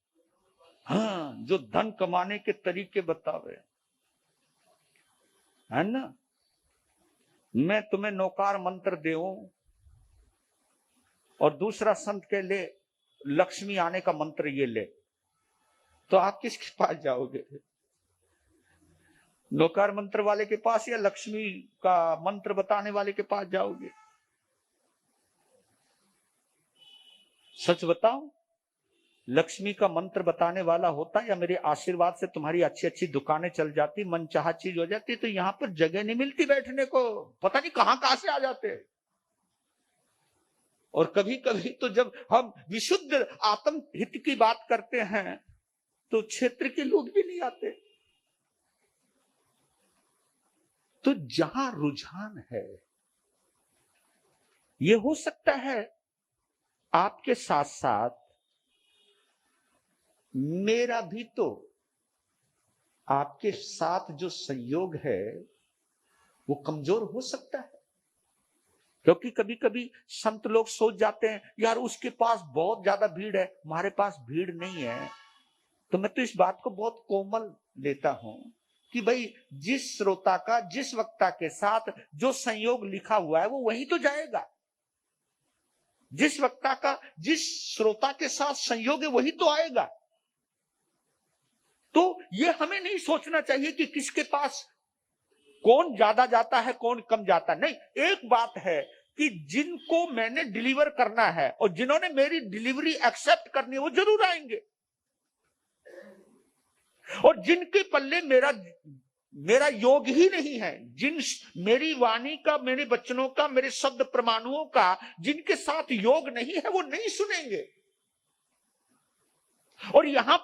हाँ, जो धन कमाने के तरीके बतावे। है ना। मैं तुम्हें नौकार मंत्र देऊं और दूसरा संत के ले लक्ष्मी आने का मंत्र ये ले, तो आप किसके पास जाओगे? नौकार मंत्र वाले के पास या लक्ष्मी का मंत्र बताने वाले के पास जाओगे? सच बताओ, लक्ष्मी का मंत्र बताने वाला होता या मेरे आशीर्वाद से तुम्हारी अच्छी अच्छी दुकानें चल जाती, मनचाहा चीज हो जाती, तो यहां पर जगह नहीं मिलती बैठने को, पता नहीं कहां से आ जाते। और कभी कभी तो जब हम विशुद्ध आत्म हित की बात करते हैं तो क्षेत्र के लोग भी नहीं आते। तो जहां रुझान है, ये हो सकता है आपके साथ साथ मेरा भी तो आपके साथ जो संयोग है वो कमजोर हो सकता है। क्योंकि कभी कभी संत लोग सोच जाते हैं यार उसके पास बहुत ज्यादा भीड़ है, हमारे पास भीड़ नहीं है। तो मैं तो इस बात को बहुत कोमल लेता हूं कि भाई जिस श्रोता का जिस वक्ता के साथ जो संयोग लिखा हुआ है वो वही तो जाएगा। जिस वक्ता का जिस श्रोता के साथ संयोग है वही तो आएगा। तो ये हमें नहीं सोचना चाहिए कि किसके पास कौन ज्यादा जाता है कौन कम जाता है। नहीं, एक बात है कि जिनको मैंने डिलीवर करना है और जिन्होंने मेरी डिलीवरी एक्सेप्ट करनी है वो जरूर आएंगे। और जिनके पल्ले मेरा योग ही नहीं है, जिन मेरी वाणी का, मेरे वचनों का, मेरे शब्द प्रमाणुओं का जिनके साथ योग नहीं है वो नहीं सुनेंगे। और यहां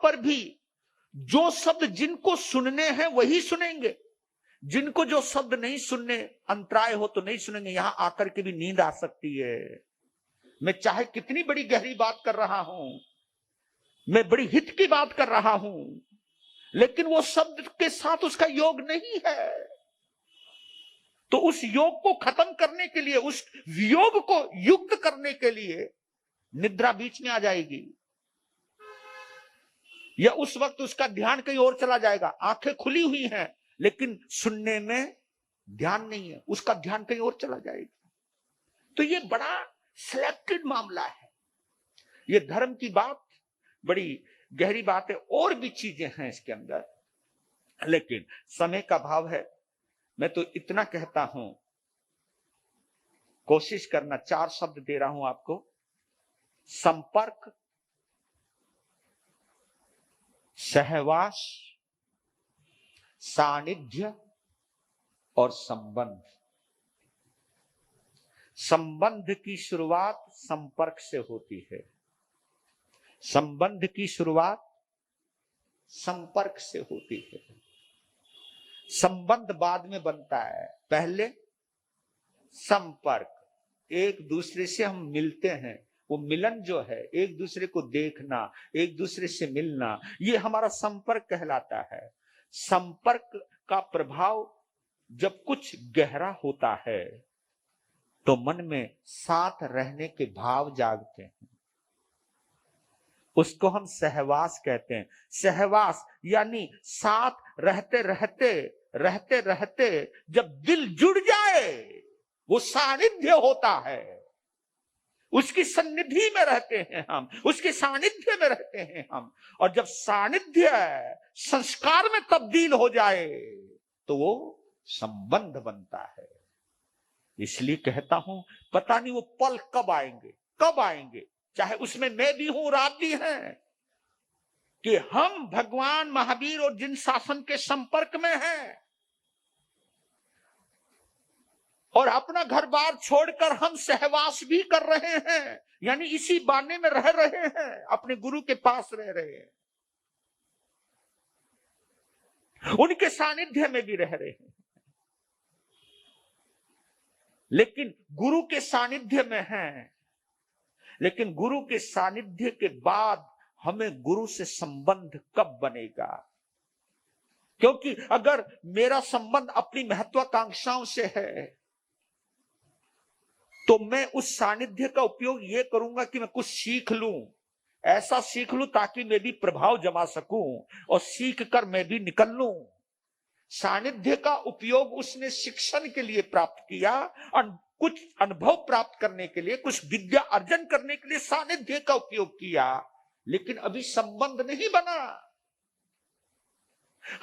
पर भी जो शब्द जिनको सुनने हैं वही सुनेंगे। जिनको जो शब्द नहीं सुनने, अंतराय हो तो नहीं सुनेंगे। यहां आकर के भी नींद आ सकती है। मैं चाहे कितनी बड़ी गहरी बात कर रहा हूं, मैं बड़ी हित की बात कर रहा हूं, लेकिन वो शब्द के साथ उसका योग नहीं है। तो उस योग को खत्म करने के लिए, उस वियोग को युक्त करने के लिए निद्रा बीच में आ जाएगी, या उस वक्त उसका ध्यान कहीं और चला जाएगा। आंखें खुली हुई हैं लेकिन सुनने में ध्यान नहीं है, उसका ध्यान कहीं और चला जाएगा। तो ये बड़ा सिलेक्टेड मामला है। ये धर्म की बात बड़ी गहरी बात है, और भी चीजें हैं इसके अंदर, लेकिन समय का भाव है। मैं तो इतना कहता हूं, कोशिश करना, 4 शब्द दे रहा हूं आपको: संपर्क, सहवास, सानिध्य और संबंध। संबंध की शुरुआत संपर्क से होती है, संबंध की शुरुआत संपर्क से होती है। संबंध बाद में बनता है, पहले संपर्क। एक दूसरे से हम मिलते हैं, वो मिलन जो है, एक दूसरे को देखना, एक दूसरे से मिलना, ये हमारा संपर्क कहलाता है। संपर्क का प्रभाव जब कुछ गहरा होता है तो मन में साथ रहने के भाव जागते हैं, उसको हम सहवास कहते हैं। सहवास यानी साथ रहते रहते जब दिल जुड़ जाए वो सानिध्य होता है। उसकी सन्निधि में रहते हैं हम, उसके सानिध्य में रहते हैं हम। और जब सानिध्य संस्कार में तब्दील हो जाए तो वो संबंध बनता है। इसलिए कहता हूं, पता नहीं वो पल कब आएंगे, चाहे उसमें मैं भी हूं और आप भी हैं, कि हम भगवान महावीर और जिन शासन के संपर्क में हैं और अपना घर बार छोड़कर हम सहवास भी कर रहे हैं, यानी इसी बाने में रह रहे हैं, अपने गुरु के पास रह रहे हैं, उनके सानिध्य में भी रह रहे हैं। लेकिन गुरु के सानिध्य में हैं, लेकिन गुरु के सानिध्य के बाद हमें गुरु से संबंध कब बनेगा? क्योंकि अगर मेरा संबंध अपनी महत्वाकांक्षाओं से है तो मैं उस सानिध्य का उपयोग ये करूंगा कि मैं कुछ सीख लूं, ऐसा सीख लूं ताकि मैं भी प्रभाव जमा सकूं और सीख कर मैं भी निकल लूं। सानिध्य का उपयोग उसने शिक्षण के लिए प्राप्त किया, कुछ अनुभव प्राप्त करने के लिए, कुछ विद्या अर्जन करने के लिए सानिध्य का उपयोग किया, लेकिन अभी संबंध नहीं बना।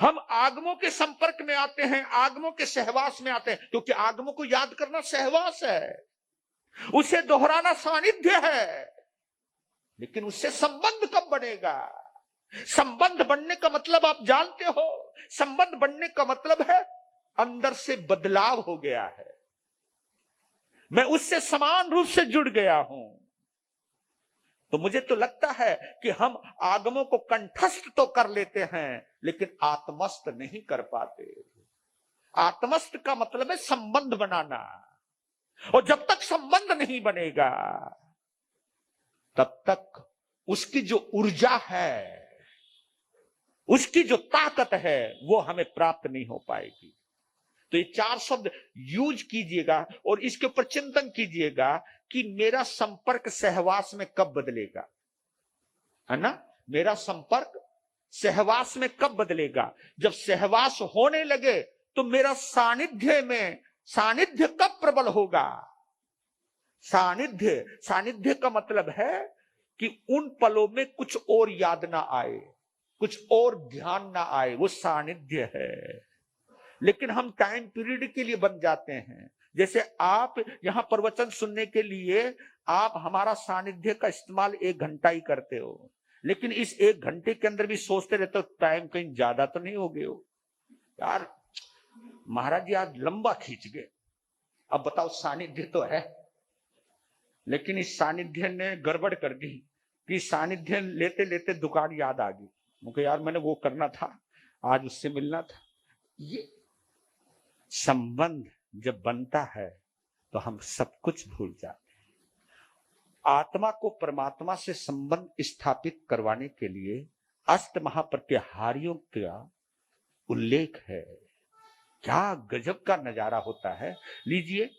हम आगमों के संपर्क में आते हैं, आगमों के सहवास में आते हैं, क्योंकि आगमों को याद करना सहवास है, उसे दोहराना सानिध्य है, लेकिन उससे संबंध कब बनेगा? संबंध बनने का मतलब आप जानते हो, संबंध बनने का मतलब है अंदर से बदलाव हो गया है, मैं उससे समान रूप से जुड़ गया हूं। तो मुझे तो लगता है कि हम आगमों को कंठस्थ तो कर लेते हैं, लेकिन आत्मस्थ नहीं कर पाते। आत्मस्थ का मतलब है संबंध बनाना, और जब तक संबंध नहीं बनेगा तब तक उसकी जो ऊर्जा है, उसकी जो ताकत है, वो हमें प्राप्त नहीं हो पाएगी। तो ये 4 शब्द यूज कीजिएगा और इसके ऊपर चिंतन कीजिएगा कि मेरा संपर्क सहवास में कब बदलेगा, है ना? मेरा संपर्क सहवास में कब बदलेगा? जब सहवास होने लगे तो मेरा सानिध्य कब प्रबल होगा? सानिध्य का मतलब है कि उन पलों में कुछ और याद ना आए, कुछ और ध्यान ना आए, वो सानिध्य है। लेकिन हम टाइम पीरियड के लिए बन जाते हैं। जैसे आप यहां प्रवचन सुनने के लिए आप हमारा सानिध्य का इस्तेमाल 1 घंटा ही करते हो, लेकिन इस 1 घंटे के अंदर भी सोचते रहते हो टाइम कहीं ज्यादा तो नहीं हो गए हो यार, महाराज जी आज लंबा खींच गए। अब बताओ, सानिध्य तो है, लेकिन इस सानिध्य ने गड़बड़ कर दी कि सानिध्य लेते लेते दुकान याद आ गई, मुझे यार मैंने वो करना था, आज उससे मिलना था। ये संबंध जब बनता है तो हम सब कुछ भूल जाते हैं। आत्मा को परमात्मा से संबंध स्थापित करवाने के लिए अष्ट महाप्रत्याहारियों का उल्लेख है। क्या गजब का नजारा होता है। लीजिए,